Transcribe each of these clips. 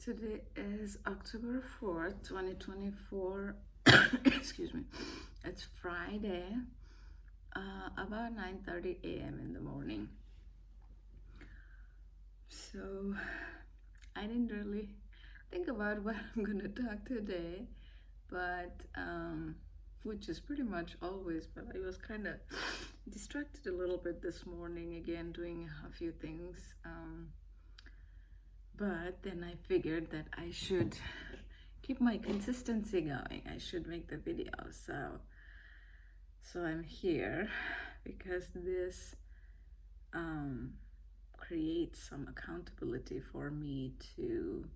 Today is October 4th, 2024. Excuse me. It's Friday, about 9:30 a.m. in the morning. So I didn't really think about what I'm going to talk today, but which is pretty much always, but I was kind of distracted a little bit this morning, again, doing a few things. But then I figured that I should keep my consistency going. I should make the video. So I'm here because this creates some accountability for me to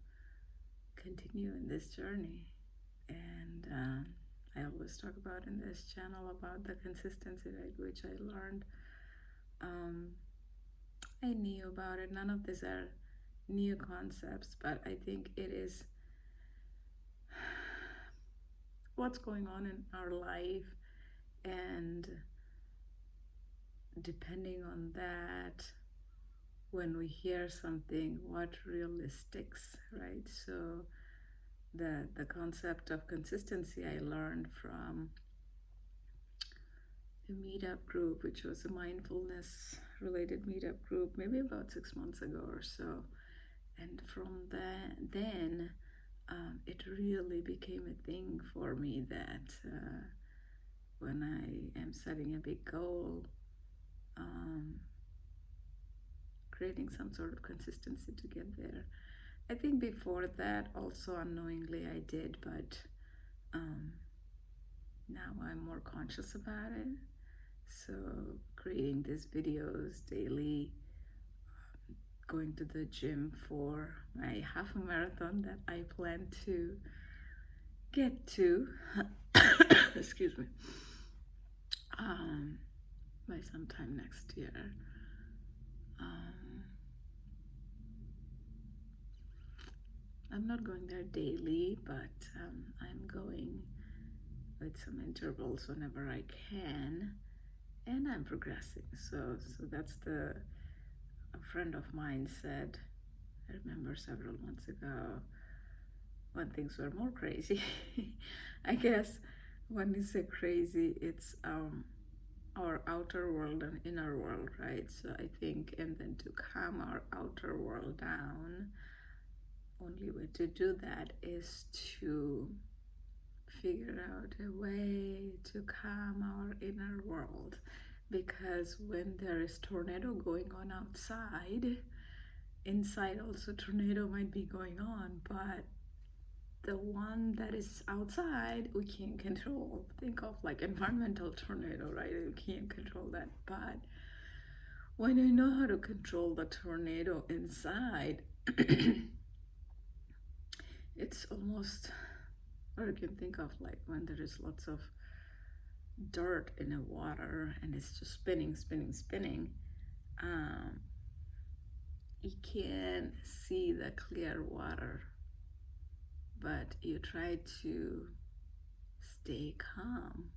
continue in this journey. And I always talk about in this channel about the consistency, right, which I learned. I knew about it. None of these are new concepts, but I think it is what's going on in our life, and depending on that, when we hear something, what really sticks, right? So the concept of consistency I learned from a meetup group, which was a mindfulness related meetup group, maybe about 6 months ago or so. And from then it really became a thing for me that when I am setting a big goal, creating some sort of consistency to get there. I think before that also unknowingly I did, but now I'm more conscious about it. So creating these videos daily, going to the gym for my half a marathon that I plan to get to excuse me, by sometime next year. I'm not going there daily, but I'm going with some intervals whenever I can, and I'm progressing. So that's a friend of mine said, I remember several months ago, when things were more crazy. I guess when you say crazy, it's our outer world and inner world, right? So I think, and then to calm our outer world down, only way to do that is to figure out a way to calm our inner world. Because when there is tornado going on outside, inside also tornado might be going on, but the one that is outside we can't control. Think of like environmental tornado, right? You can't control that. But when you know how to control the tornado inside, it's almost, or you can think of like when there is lots of dirt in the water and it's just spinning. You can see the clear water, but you try to stay calm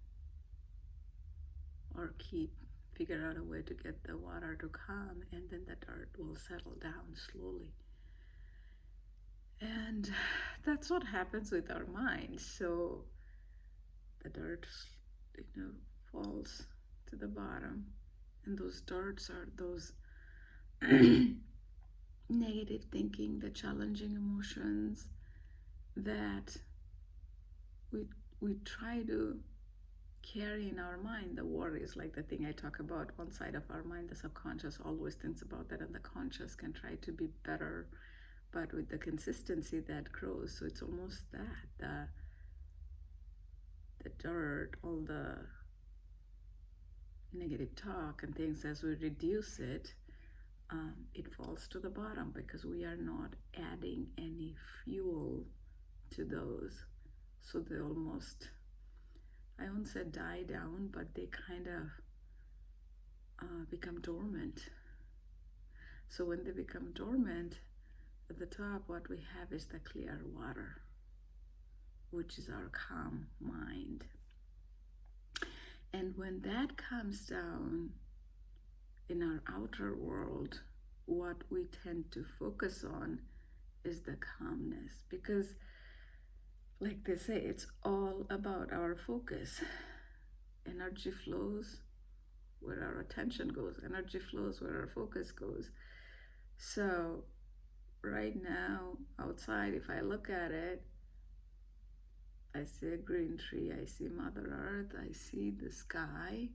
or figure out a way to get the water to calm, and then the dirt will settle down slowly. And that's what happens with our mind. So the dirt, falls to the bottom, and those darts are those negative thinking, the challenging emotions that we try to carry in our mind. The worries, like the thing I talk about, one side of our mind, the subconscious always thinks about that, and the conscious can try to be better, but with the consistency that grows. So it's almost that the dirt, all the negative talk and things, as we reduce it, it falls to the bottom because we are not adding any fuel to those. So they almost, I won't say die down, but they kind of become dormant. So when they become dormant, at the top what we have is the clear water, which is our calm mind. And when that comes down in our outer world, what we tend to focus on is the calmness, because like they say, it's all about our focus. Energy flows where our attention goes, energy flows where our focus goes. So right now outside, if I look at it, I see a green tree, I see Mother Earth, I see the sky.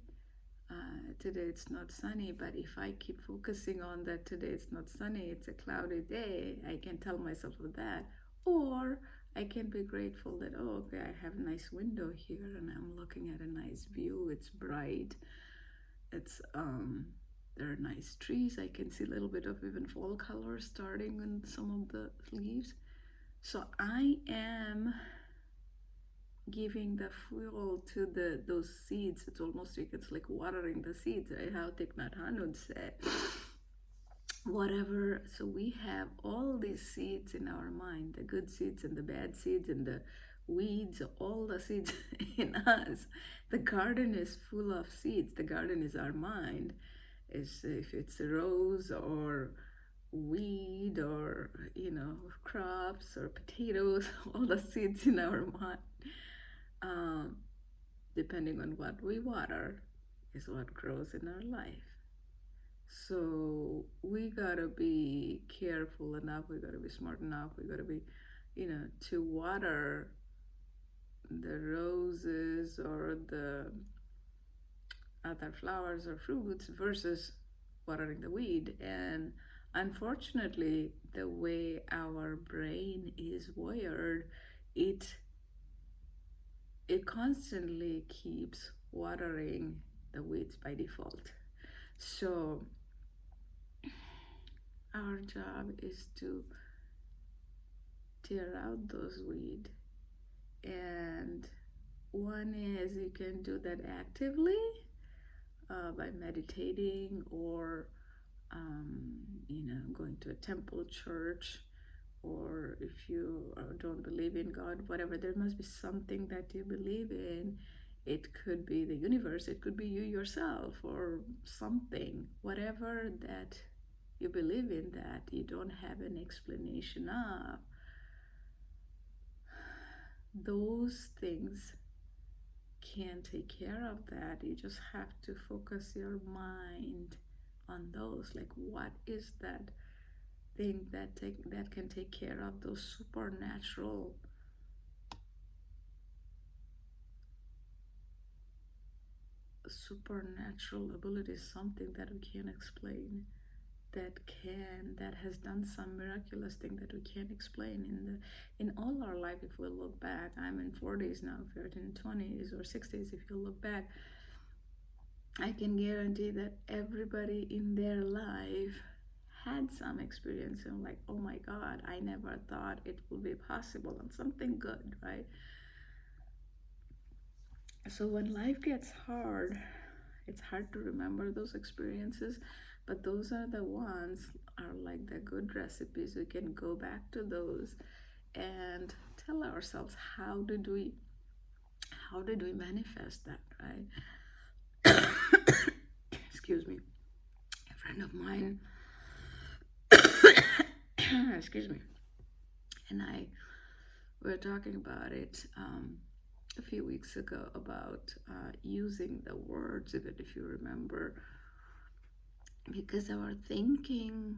Today it's not sunny, but if I keep focusing on that today it's not sunny, it's a cloudy day, I can tell myself of that. Or I can be grateful that, oh, okay, I have a nice window here and I'm looking at a nice view. It's bright. It's there are nice trees. I can see a little bit of even fall color starting in some of the leaves. So I am giving the fuel to those seeds. It's almost like it's like watering the seeds, right? How Thich Nhat Hanh would say. Whatever. So we have all these seeds in our mind, the good seeds and the bad seeds and the weeds, all the seeds in us. The garden is full of seeds. The garden is our mind. Is if it's a rose or weed or crops or potatoes, all the seeds in our mind. Depending on what we water is what grows in our life. So we gotta be careful enough, we gotta be smart enough, we gotta be, to water the roses or the other flowers or fruits versus watering the weed. And unfortunately, the way our brain is wired, it constantly keeps watering the weeds by default. So our job is to tear out those weeds. And one is you can do that actively by meditating or going to a temple, church, or if you don't believe in God, whatever, there must be something that you believe in. It could be the universe, it could be you yourself, or something, whatever that you believe in that you don't have an explanation of. Those things can take care of that. You just have to focus your mind on those. Like, what is that thing that can take care of those supernatural abilities, something that we can't explain, that has done some miraculous thing that we can't explain in all our life. If we look back, I'm in 40s now, if you're in 20s or 60s, if you look back, I can guarantee that everybody in their life had some experience and like, oh my God, I never thought it would be possible, and something good, right? So when life gets hard, it's hard to remember those experiences, but those are the ones are like the good recipes. We can go back to those and tell ourselves, how did we manifest that, right? Excuse me. A friend of mine excuse me, and I were talking about it a few weeks ago about using the words, even if you remember, because our thinking,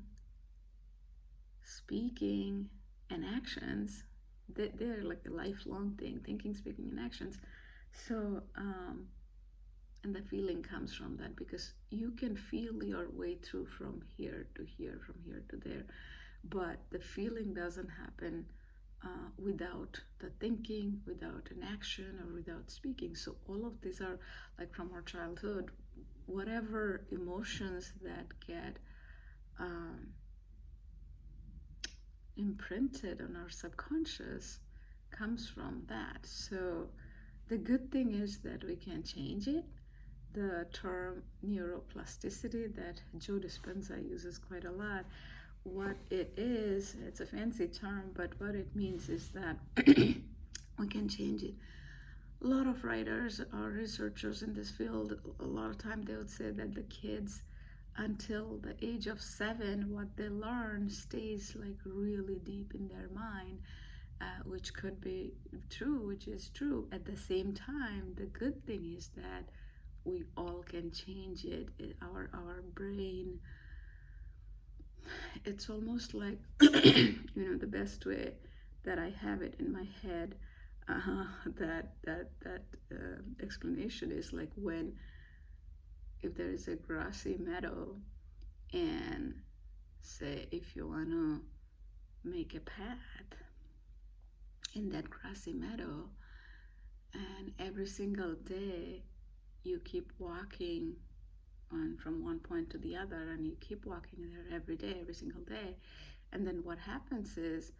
speaking, and actions, they're like a lifelong thing, thinking, speaking, and actions. So and the feeling comes from that, because you can feel your way through from here to here, from here to there, but the feeling doesn't happen without the thinking, without an action, or without speaking. So all of these are like from our childhood, whatever emotions that get imprinted on our subconscious comes from that. So the good thing is that we can change it. The term neuroplasticity that Joe Dispenza uses quite a lot, what it is, it's a fancy term, but what it means is that we can change it. A lot of writers or researchers in this field, a lot of time they would say that the kids until the age of 7, what they learn stays like really deep in their mind, which could be true, which is true. At the same time, the good thing is that we all can change it. Our brain, it's almost like the best way that I have it in my head. That explanation is like, when if there is a grassy meadow, and say if you want to make a path in that grassy meadow, and every single day you keep walking on from one point to the other, and you keep walking there every day, every single day, and then what happens is,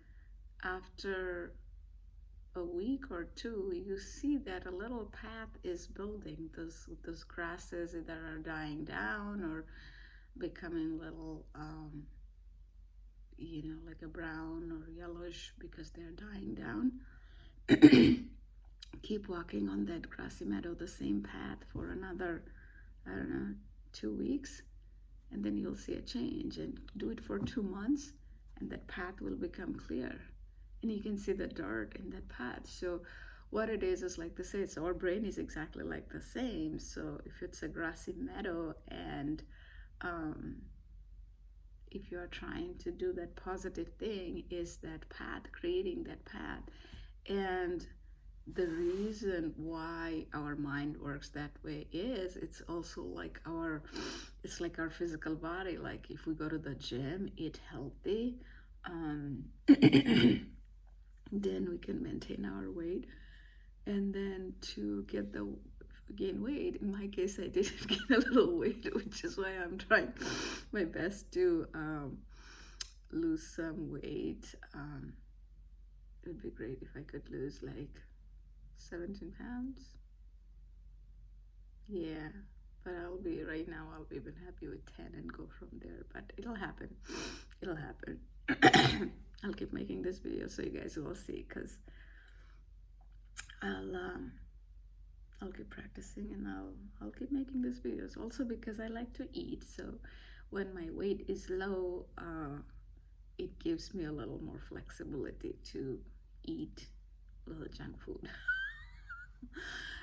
after a week or two, you see that a little path is building. Those grasses either are dying down or becoming little like a brown or yellowish because they're dying down. Keep walking on that grassy meadow, the same path, for another, I don't know, 2 weeks, and then you'll see a change. And do it for 2 months, and that path will become clear, and you can see the dirt in that path. So what it is like they say, so our brain is exactly like the same. So if it's a grassy meadow, and if you are trying to do that positive thing, is that path, creating that path. And the reason why our mind works that way is, it's also like our physical body. Like if we go to the gym, eat healthy, then we can maintain our weight. And then to gain weight, in my case I didn't gain a little weight, which is why I'm trying my best to lose some weight. It would be great if I could lose like 17 pounds. Yeah, but right now I'll be even happy with 10 and go from there. But it'll happen. It'll happen. I'll keep making this video so you guys will see, because I'll keep practicing, and I'll keep making these videos. Also because I like to eat, so when my weight is low, it gives me a little more flexibility to eat a little junk food.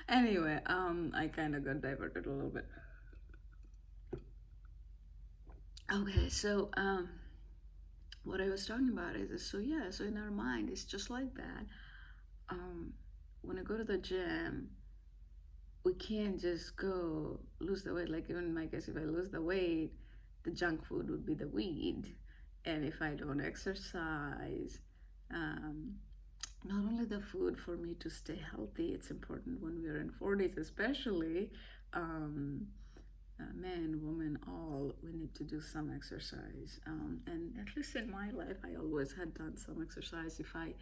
Anyway, I kind of got diverted a little bit. Okay, so what I was talking about is, so in our mind, it's just like that. When I go to the gym, we can't just go lose the weight. Like even in my case, if I lose the weight, the junk food would be the weed. And if I don't exercise, not only the food for me to stay healthy, it's important when we are in 40s especially, men, women, all, we need to do some exercise. And at least in my life, I always had done some exercise. If I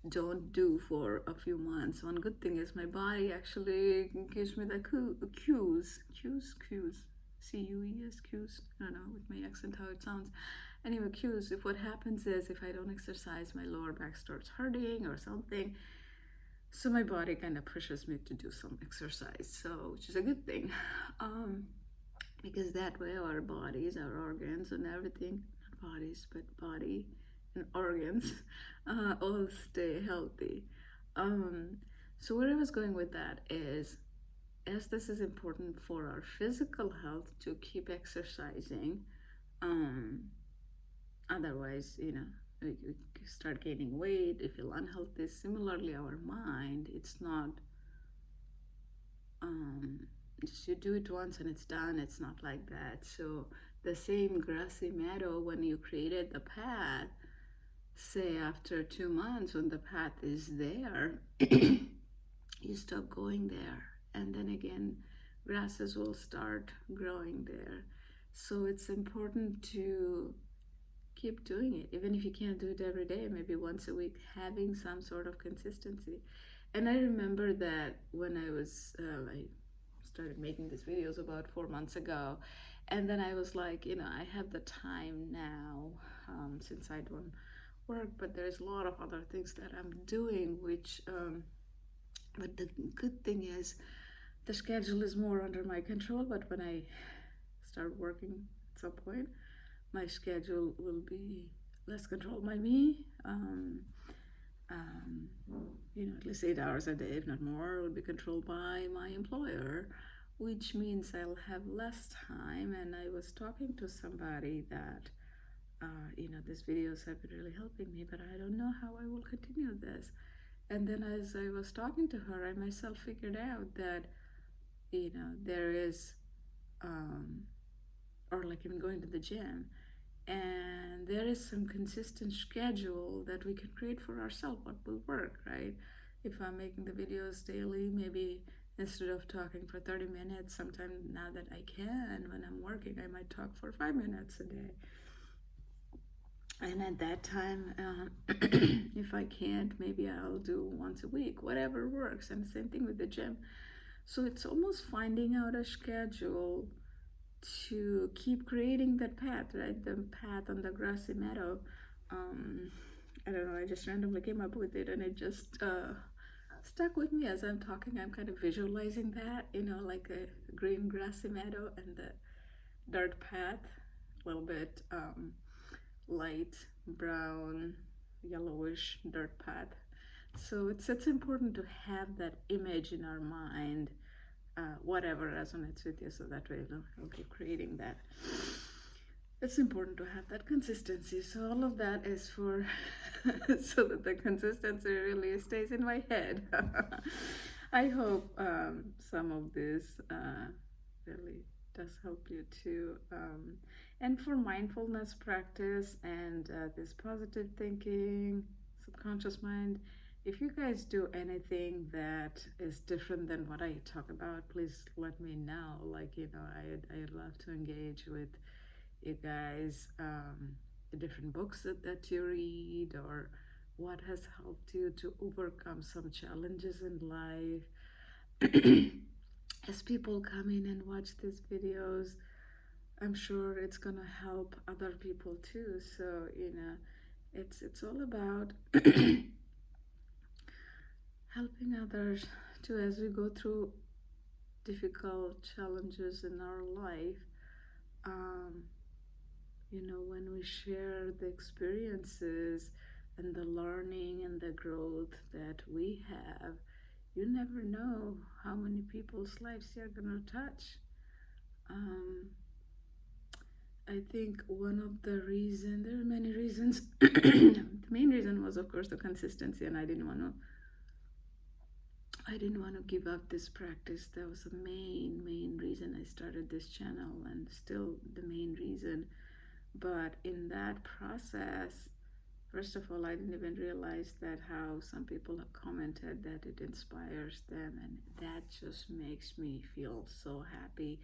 don't do for a few months, one good thing is my body actually gives me the cues, C-U-E-S, cues. I don't know with my accent how it sounds. Anyway, cues. If what happens is, if I don't exercise, my lower back starts hurting or something. So my body kind of pushes me to do some exercise, so which is a good thing. Because that way our bodies, our organs and everything, not bodies, but body and organs, all stay healthy. So where I was going with that is, as this is important for our physical health to keep exercising, otherwise, we start gaining weight, we feel unhealthy. Similarly, our mind, it's not just you do it once and it's done. It's not like that. So the same grassy meadow, when you created the path, say after 2 months, when the path is there, you stop going there, and then again grasses will start growing there. So it's important to keep doing it, even if you can't do it every day, maybe once a week, having some sort of consistency. And I remember that when I started making these videos about 4 months ago, and then I was like, I have the time now, since I don't work, but there's a lot of other things that I'm doing, which but the good thing is the schedule is more under my control. But when I start working some point. My schedule will be less controlled by me. Um, at least 8 hours a day, if not more, will be controlled by my employer, which means I'll have less time. And I was talking to somebody that, these videos have been really helping me, but I don't know how I will continue this. And then as I was talking to her, I myself figured out that, there is, or like even going to the gym, and there is some consistent schedule that we can create for ourselves what will work, right? If I'm making the videos daily, maybe instead of talking for 30 minutes, sometime now that I can, when I'm working, I might talk for 5 minutes a day. And at that time, if I can't, maybe I'll do once a week, whatever works. And same thing with the gym. So it's almost finding out a schedule to keep creating that path, right? The path on the grassy meadow. I don't know, I just randomly came up with it, and it just stuck with me as I'm talking. I'm kind of visualizing that, like a green grassy meadow and the dirt path, a little bit light brown, yellowish dirt path. So it's important to have that image in our mind, whatever resonates with you, so that way I'll keep creating that. It's important to have that consistency. So all of that is for so that the consistency really stays in my head. I hope some of this really does help you too. And for mindfulness practice and this positive thinking, subconscious mind, if you guys do anything that is different than what I talk about, please let me know. Like, I'd love to engage with you guys, the different books that you read, or what has helped you to overcome some challenges in life. As people come in and watch these videos, I'm sure it's gonna help other people too. So, it's all about helping others too as we go through difficult challenges in our life. When we share the experiences and the learning and the growth that we have, you never know how many people's lives you're gonna touch. I think one of the reasons, there are many reasons. The main reason was, of course, the consistency, and I didn't want to give up this practice. That was the main reason I started this channel, and still the main reason. But in that process, first of all, I didn't even realize that how some people have commented that it inspires them, and that just makes me feel so happy.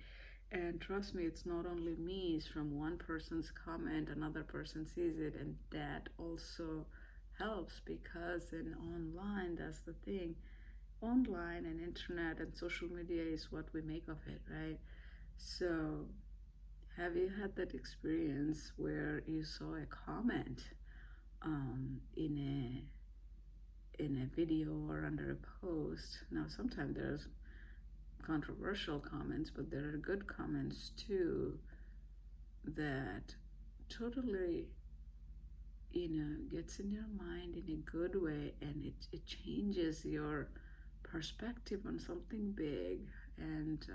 And trust me, it's not only me, it's from one person's comment, another person sees it, and that also helps, because in online, that's the thing. Online and internet and social media is what we make of it, right? So have you had that experience where you saw a comment in a video or under a post? Now sometimes there's controversial comments, but there are good comments too that totally gets in your mind in a good way, and it changes your perspective on something big, and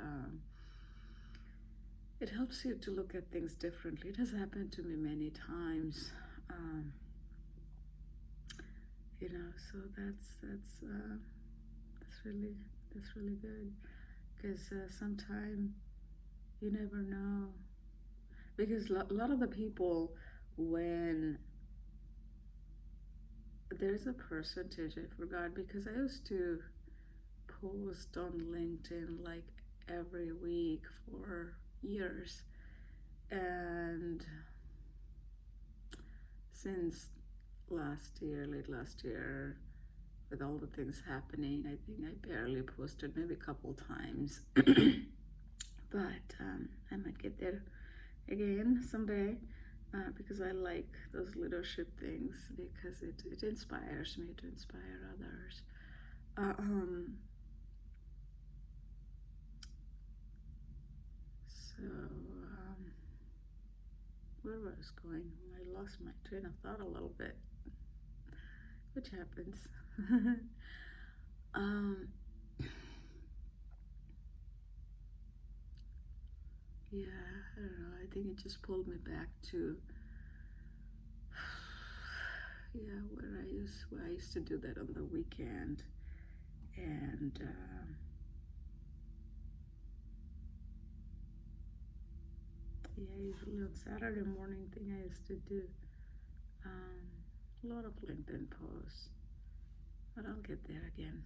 it helps you to look at things differently. It has happened to me many times. So that's really good, because sometimes you never know, because a lot of the people, when there's a percentage, I forgot, because I used to post on LinkedIn like every week for years, and since late last year, with all the things happening, I think I barely posted, maybe a couple times. But I might get there again someday, because I like those leadership things, because it inspires me to inspire others. So where was I going? I lost my train of thought a little bit, which happens. um, yeah, I don't know. I think it just pulled me back to yeah, where I used to do that on the weekend, and yeah, usually on Saturday morning thing I used to do a lot of LinkedIn posts, but I'll get there again.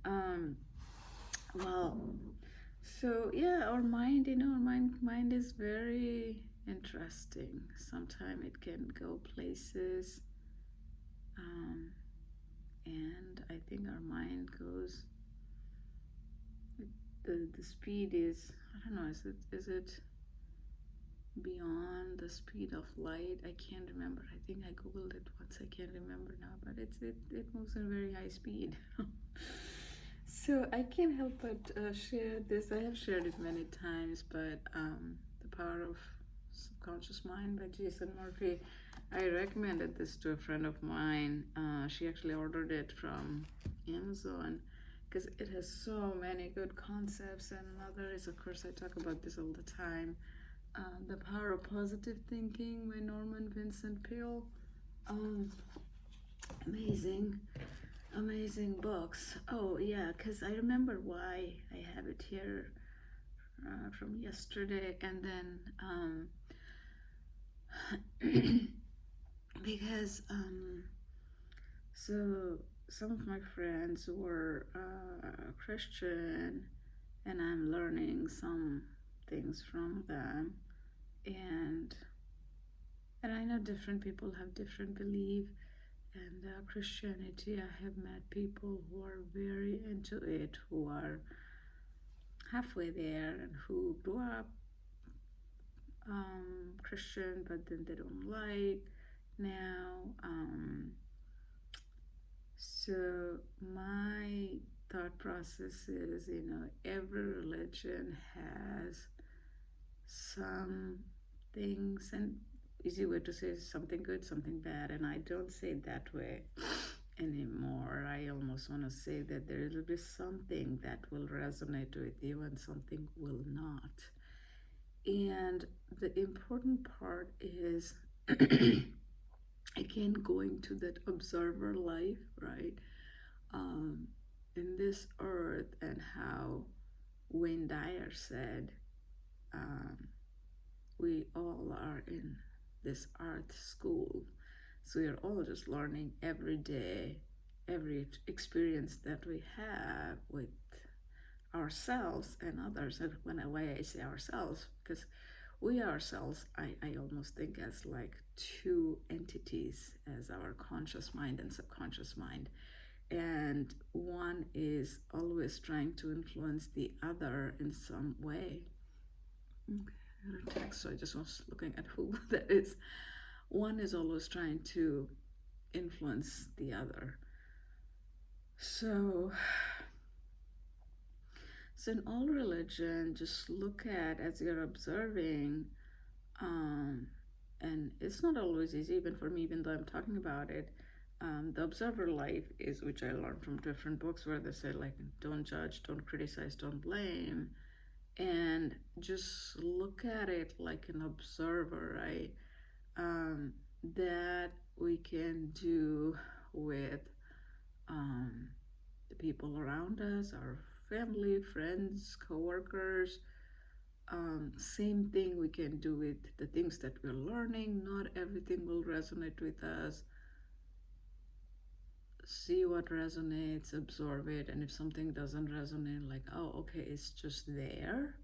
um, well, so yeah, our mind, our mind is very interesting. Sometimes it can go places, um, and I think our mind goes. The speed is, I don't know, is it beyond the speed of light? I can't remember. I think I googled it once. I can't remember now, but it moves in very high speed. So I can't help but share this. I have shared it many times, but The Power of Subconscious Mind by Jason Murphy. I recommended this to a friend of mine. She actually ordered it from Amazon because it has so many good concepts. And another is, of course, I talk about this all the time. The Power of Positive Thinking by Norman Vincent Peale. Amazing, amazing books. Oh yeah, because I remember why I have it here from yesterday, and then because so some of my friends were Christian, and I'm learning some things from them, and I know different people have different belief. And Christianity, I have met people who are very into it, who are halfway there, and who grew up Christian, but then they don't like now. So my thought process is, every religion has some things, and easy way to say is something good, something bad, and I don't say it that way anymore. I almost want to say that there will be something that will resonate with you and something will not. And the important part is again going to that observer life, right? In this earth, and how Wayne Dyer said, we all are in this art school. So we are all just learning every day, every experience that we have with ourselves and others. And why I say ourselves, because we ourselves, I almost think as like two entities, as our conscious mind and subconscious mind. And one is always trying to influence the other in some way. Okay, I got a text, so I just was looking at who that is. One is always trying to influence the other. So in all religion, just look at, as you're observing, and it's not always easy, even for me, even though I'm talking about it. The observer life is, which I learned from different books, where they say, like, don't judge, don't criticize, don't blame, and just look at it like an observer, right? That we can do with the people around us, our family, friends, coworkers. Same thing we can do with the things that we're learning. Not everything will resonate with us. See what resonates, absorb it, and if something doesn't resonate, like, oh, okay, it's just there.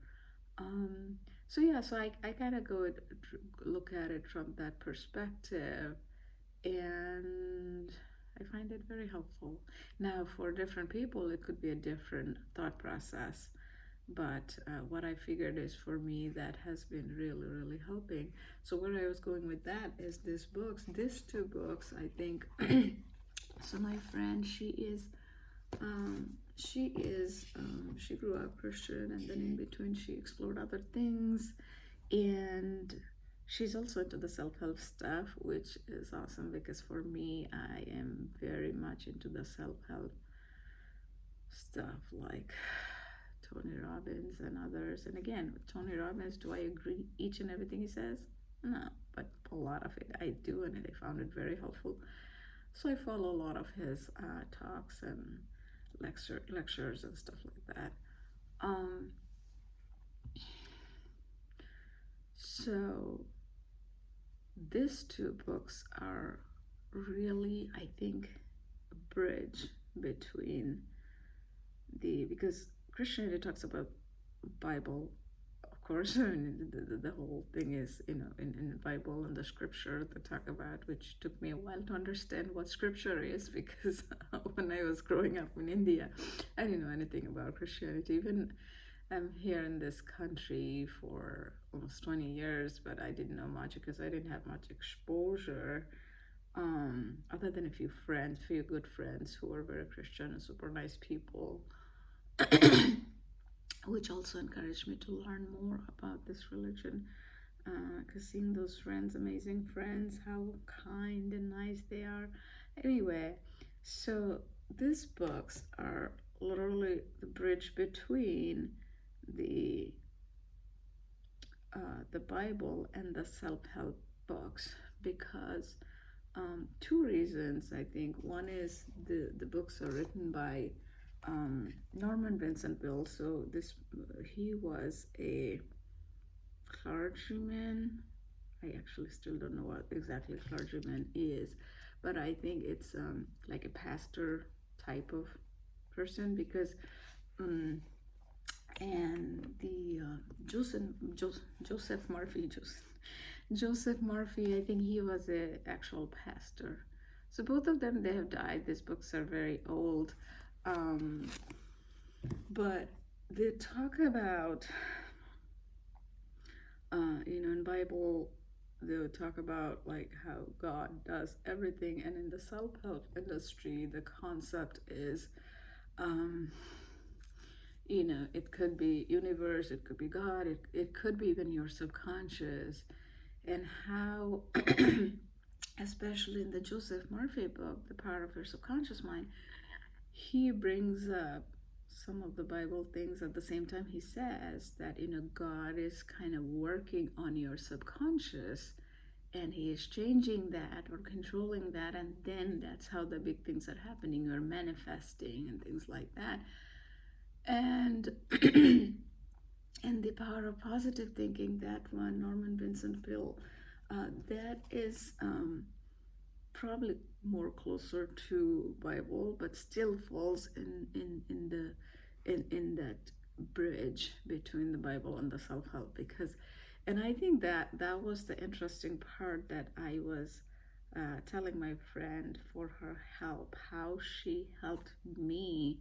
So I kind of look at it from that perspective, and I find it very helpful. Now, for different people, it could be a different thought process, but what I figured is, for me, that has been really, really helping. So where I was going with that is these two books, I think. So my friend, she grew up Christian, and then in between she explored other things, and she's also into the self-help stuff, which is awesome because for me, I am very much into the self-help stuff like Tony Robbins and others. And again, Tony Robbins, do I agree each and everything he says? No, but a lot of it I do, and I found it very helpful. So I follow a lot of his talks and lectures and stuff like that. Um, so these two books are really, I think, a bridge between because Christianity talks about Bible, of course. I mean, the whole thing is, in the Bible and the scripture they talk about, which took me a while to understand what scripture is, because when I was growing up in India, I didn't know anything about Christianity. Even I'm here in this country for almost 20 years, but I didn't know much because I didn't have much exposure, other than a few good friends who were very Christian and super nice people, which also encouraged me to learn more about this religion. Because seeing those friends, amazing friends, how kind and nice they are. Anyway, so these books are literally the bridge between the the Bible and the self-help books, because two reasons, I think. One is the books are written by Norman Vincent Peale. So he was a clergyman. I actually still don't know what exactly clergyman is, but I think it's like a pastor type of person, because and the Joseph Murphy, Joseph Murphy, I think he was a actual pastor. So both of them, they have died. These books are very old, but they talk about, in Bible, they would talk about like how God does everything, and in the self-help industry, the concept is, it could be universe, it could be God, it could be even your subconscious, and how, especially in the Joseph Murphy book, The Power of Your Subconscious Mind, he brings up some of the Bible things. At the same time, he says that, God is kind of working on your subconscious, and he is changing that or controlling that, and then that's how the big things are happening. You're manifesting and things like that. And and the power of positive thinking, that one, Norman Vincent Peale, that is probably more closer to Bible, but still falls in that bridge between the Bible and the self-help. Because, and I think that was the interesting part that I was telling my friend for her help, how she helped me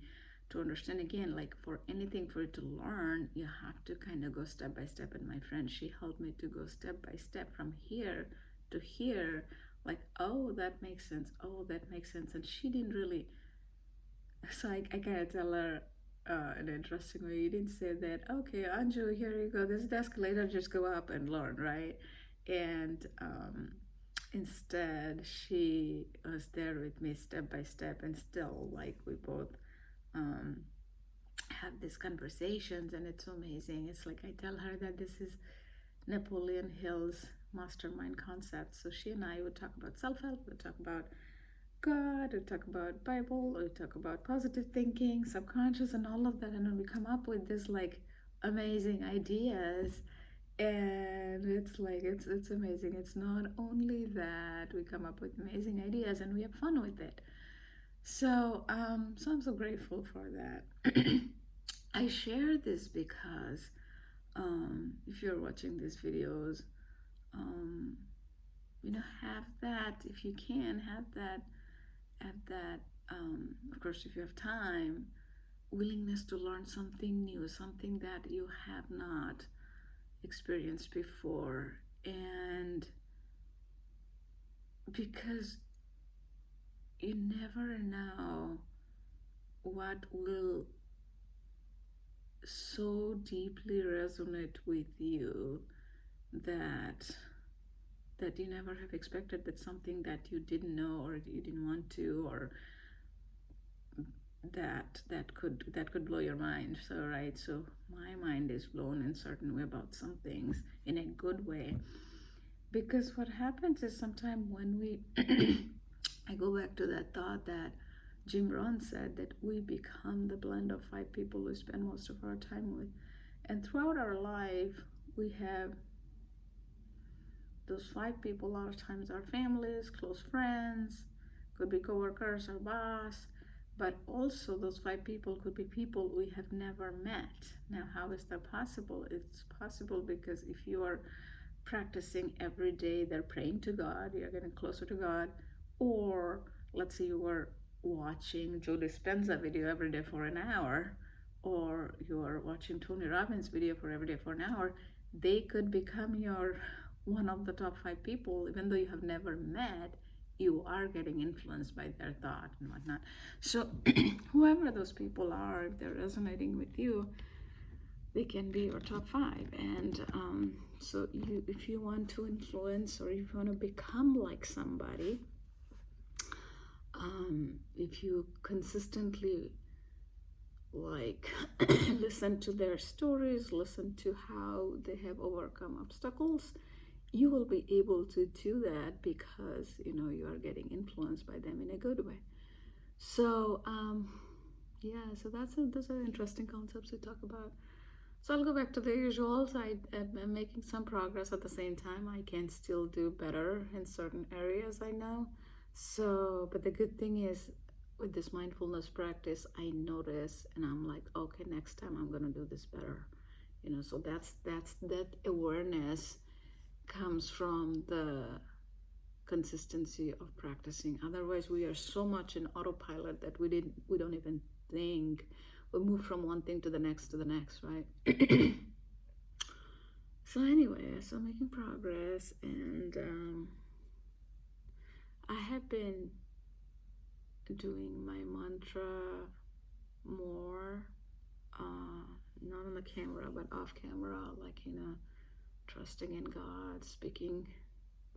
to understand. Again, like for anything, for it to learn, you have to kind of go step by step. And my friend, she helped me to go step by step from here to here, like, oh, that makes sense, oh, that makes sense. And she didn't really, so I kind of tell her in an interesting way, you didn't say that, okay, Anju, here you go, this is the escalator, just go up and learn, right? And instead, she was there with me step by step, and still, like, we both have these conversations, and it's amazing. It's like I tell her that this is Napoleon Hill's mastermind concept. So she and I would talk about self-help, we'd talk about God, we'd talk about Bible, we'd talk about positive thinking, subconscious, and all of that, and then we come up with this like amazing ideas. And it's like it's amazing. It's not only that we come up with amazing ideas and we have fun with it. So I'm so grateful for that. I share this because if you're watching these videos, have that, if you can, have that, of course, if you have time, willingness to learn something new, something that you have not experienced before. And because you never know what will so deeply resonate with you that that you never have expected, that something that you didn't know or you didn't want to, or that could blow your mind. So right, so my mind is blown in certain way about some things in a good way, because what happens is sometimes when we I go back to that thought that Jim Rohn said, that we become the blend of 5 people we spend most of our time with. And throughout our life, we have those 5 people. A lot of times our families, close friends, could be coworkers or boss, but also those 5 people could be people we have never met. Now, how is that possible? It's possible because if you are practicing every day, they're praying to God, you're getting closer to God. Or let's say you were watching Joe Dispenza video every day for an hour, or you are watching Tony Robbins video for every day for an hour. They could become your one of the top 5 people, even though you have never met. You are getting influenced by their thought and whatnot. So whoever those people are, if they're resonating with you, they can be your top 5. And so if you want to influence, or if you want to become like somebody, if you consistently listen to their stories, listen to how they have overcome obstacles, you will be able to do that, because you are getting influenced by them in a good way. So so those are interesting concepts to talk about. So I'll go back to the usuals. I'm making some progress. At the same time, I can still do better in certain areas, I know. So, but the good thing is, with this mindfulness practice, I notice and I'm like, okay, next time I'm going to do this better. So that awareness comes from the consistency of practicing. Otherwise, we are so much in autopilot that we don't even think. We move from one thing to the next, right? So anyway, so making progress, and I have been doing my mantra more, not on the camera, but off camera, trusting in God, speaking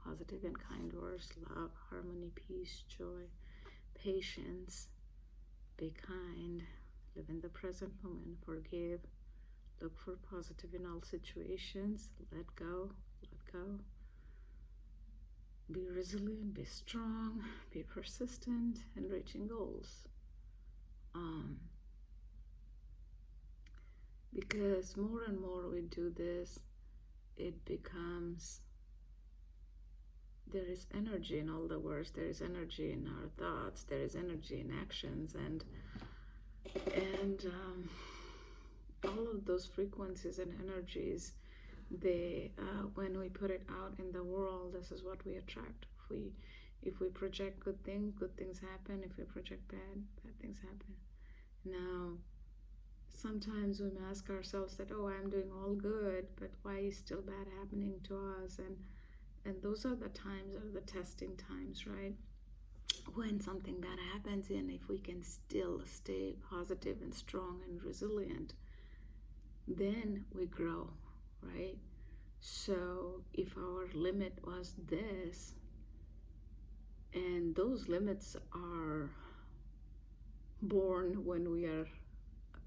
positive and kind words, love, harmony, peace, joy, patience, be kind, live in the present moment, forgive, look for positive in all situations, let go, be resilient, be strong, be persistent in reaching goals. Because more and more we do this, it becomes, there is energy in all the words, there is energy in our thoughts, there is energy in actions, and all of those frequencies and energies, they when we put it out in the world, this is what we attract. If we project good things happen. If we project bad things happen. Now, sometimes we ask ourselves that, oh, I'm doing all good, but why is still bad happening to us? And those are the times, are the testing times, right? When something bad happens, and if we can still stay positive and strong and resilient, then we grow, right? So if our limit was this, and those limits are born when we are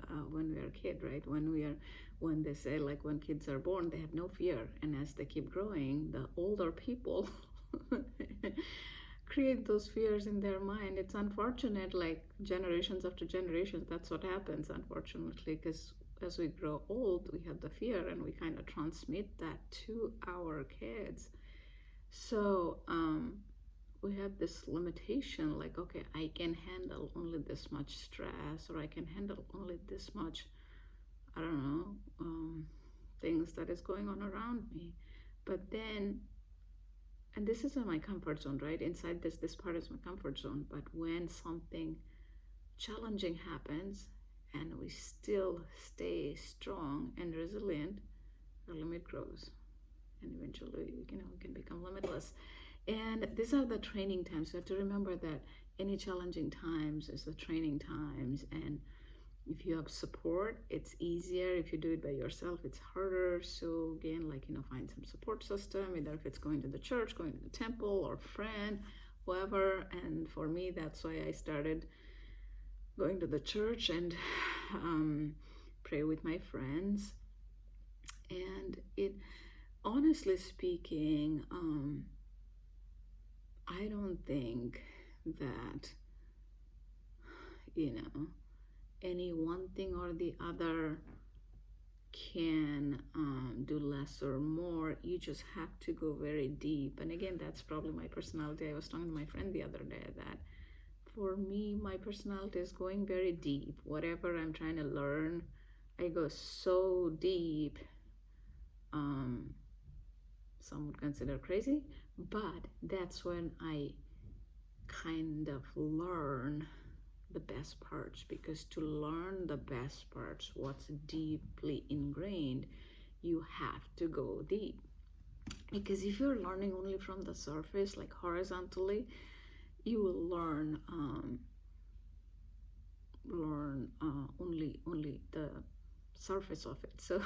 a kid, right? When they say, like, when kids are born, they have no fear, and as they keep growing, the older people create those fears in their mind. It's unfortunate, like generations after generations, that's what happens, unfortunately, because as we grow old, we have the fear, and we kind of transmit that to our kids. So we have this limitation, like, okay, I can handle only this much stress, or I can handle only this much, I don't know, things that is going on around me. But then, and this is in my comfort zone, right? Inside this part is my comfort zone. But when something challenging happens, and we still stay strong and resilient, our limit grows, and eventually, we can become limitless. And these are the training times. You have to remember that any challenging times is the training times, and If you have support, it's easier. If you do it by yourself, it's harder. So again, like, find some support system, either if it's going to the church, going to the temple, or friend, whoever. And for me, that's why I started going to the church and pray with my friends. And it, honestly speaking, I don't think that, any one thing or the other can do less or more. You just have to go very deep. And again, that's probably my personality. I was talking to my friend the other day that for me, my personality is going very deep. Whatever I'm trying to learn, I go so deep. Some would consider crazy, but that's when I kind of learn the best parts, because to learn the best parts, what's deeply ingrained, you have to go deep. Because if you're learning only from the surface, like horizontally, you will learn only the surface of it. So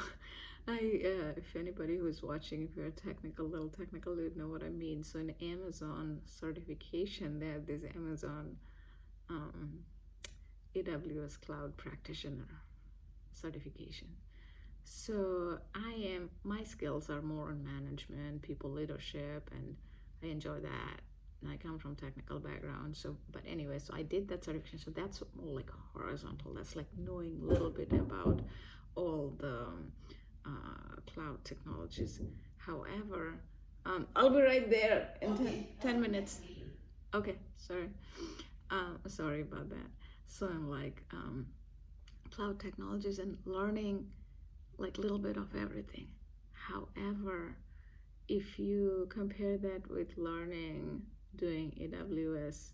if anybody who's watching, if you're a little technical, you'd know what I mean. So in Amazon certification, they have this Amazon AWS Cloud Practitioner certification. So my skills are more on management, people leadership, and I enjoy that. And I come from technical background. So, but anyway, so I did that certification. So that's more like horizontal. That's like knowing a little bit about all the cloud technologies. However, I'll be right there in 10 minutes. Okay, sorry. Sorry about that. So I'm like cloud technologies and learning like a little bit of everything. However, if you compare that with learning, doing AWS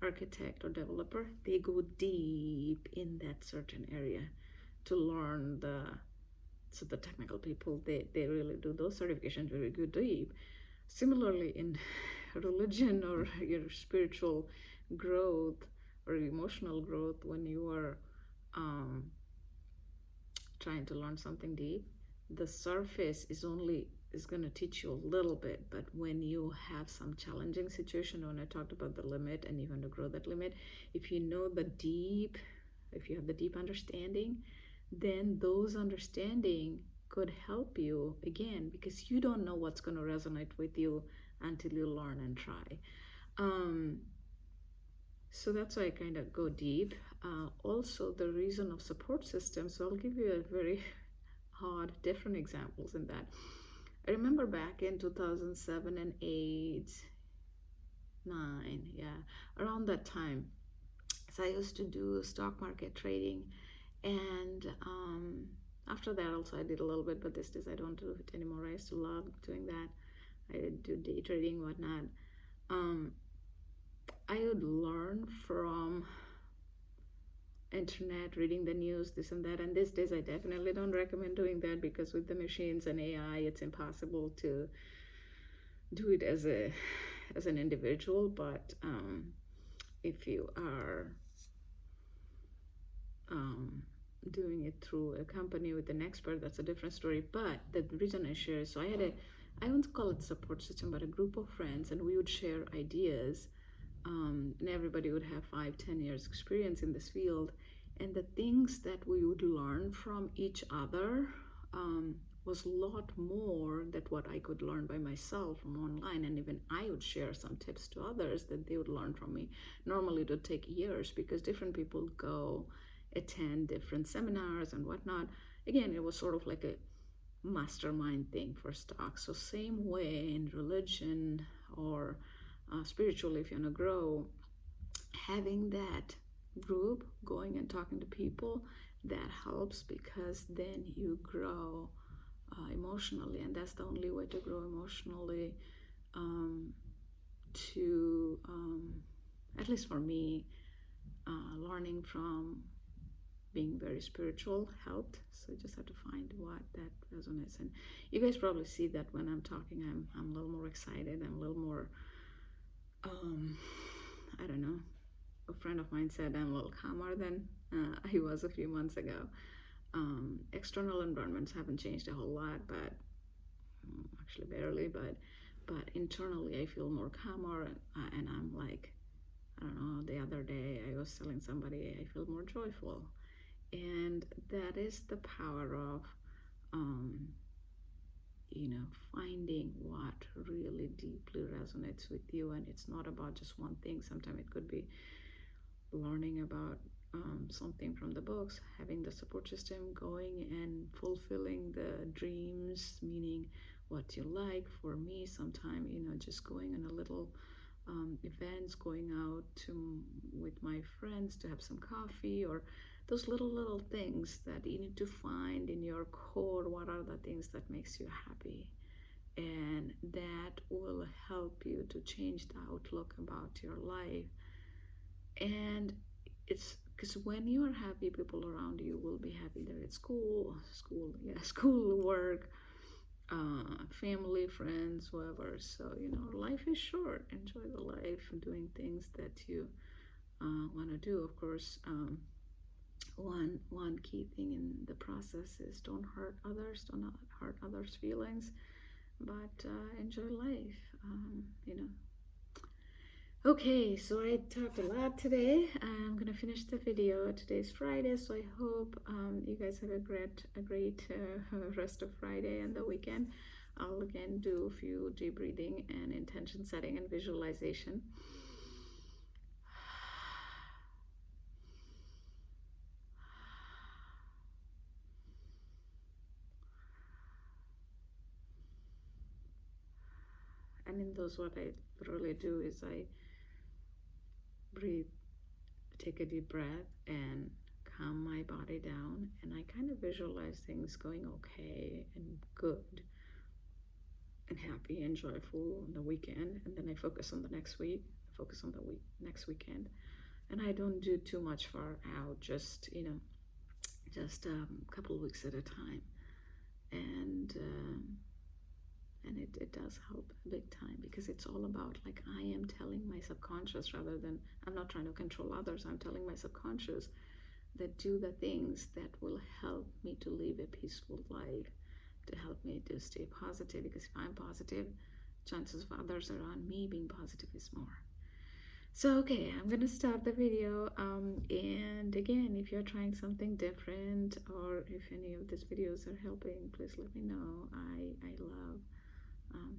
architect or developer, they go deep in that certain area to learn the technical people, they really do those certifications very good deep. Similarly, in religion or your spiritual growth or emotional growth, when you are trying to learn something deep, the surface is going to teach you a little bit, but when you have some challenging situation, when I talked about the limit and you want to grow that limit, if you know if you have the deep understanding, then those understanding could help you again, because you don't know what's going to resonate with you until you learn and try. So that's why I kind of go deep. Also, the reason of support system. So I'll give you a very odd, different examples in that. I remember back in 2007 and 8, 9, around that time. So I used to do stock market trading, and after that also I did a little bit, but these days I don't do it anymore. I used to love doing that. I do day trading, whatnot. I would learn from internet, reading the news, this and that. And these days I definitely don't recommend doing that, because with the machines and AI, it's impossible to do it as an individual. But if you are doing it through a company with an expert, that's a different story. But the reason I share is, so I won't call it support system, but a group of friends, and we would share ideas. And everybody would have 5-10 years experience in this field, and the things that we would learn from each other was a lot more than what I could learn by myself from online. And even I would share some tips to others that they would learn from me. Normally it would take years, because different people go attend different seminars and whatnot. Again, it was sort of like a mastermind thing for stocks. So same way in religion or spiritually, if you want to grow, having that group, going and talking to people, that helps, because then you grow emotionally, and that's the only way to grow emotionally. At least for me, learning from being very spiritual helped. So you just have to find what that resonates. And you guys probably see that when I'm talking, I'm a little more excited. I'm a little more I don't know. A friend of mine said I'm a little calmer than I was a few months ago. External environments haven't changed a whole lot, but actually barely. But internally, I feel more calmer, and I'm like, I don't know. The other day, I was telling somebody I feel more joyful, and that is the power of um, finding what really deeply resonates with you. And it's not about just one thing. Sometimes it could be learning about something from the books, having the support system going and fulfilling the dreams, meaning what you like. For me, sometimes, just going on a little events, going out with my friends to have some coffee, or those little things that you need to find in your core. What are the things that makes you happy? And that will help you to change the outlook about your life. And it's because when you are happy, people around you will be happy. There at school, work, family, friends, whoever. So life is short. Enjoy the life, doing things that you want to do. Of course, one key thing in the process is don't hurt others, do not hurt others' feelings, but enjoy life. Okay, so I talked a lot today. I'm gonna finish the video. Today's Friday, so I hope you guys have a great rest of Friday and the weekend. I'll again do a few deep breathing and intention setting and visualization. And in those, what I literally do is I breathe, take a deep breath, and calm my body down, and I kind of visualize things going okay and good and happy and joyful on the weekend, and then I focus on the next week, focus on the next weekend, and I don't do too much far out, just just a couple of weeks at a time, and it does help big time, because it's all about, like, I am telling my subconscious, rather than, I'm not trying to control others, I'm telling my subconscious that do the things that will help me to live a peaceful life, to help me to stay positive, because if I'm positive, chances of others around me being positive is more. So okay, I'm gonna stop the video, and again, if you're trying something different, or if any of these videos are helping, please let me know. I love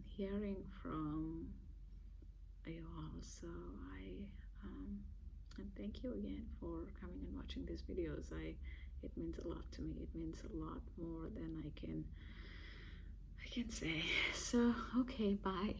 hearing from you all. So and thank you again for coming and watching these videos. It means a lot to me. It means a lot more than I can say. So okay, bye.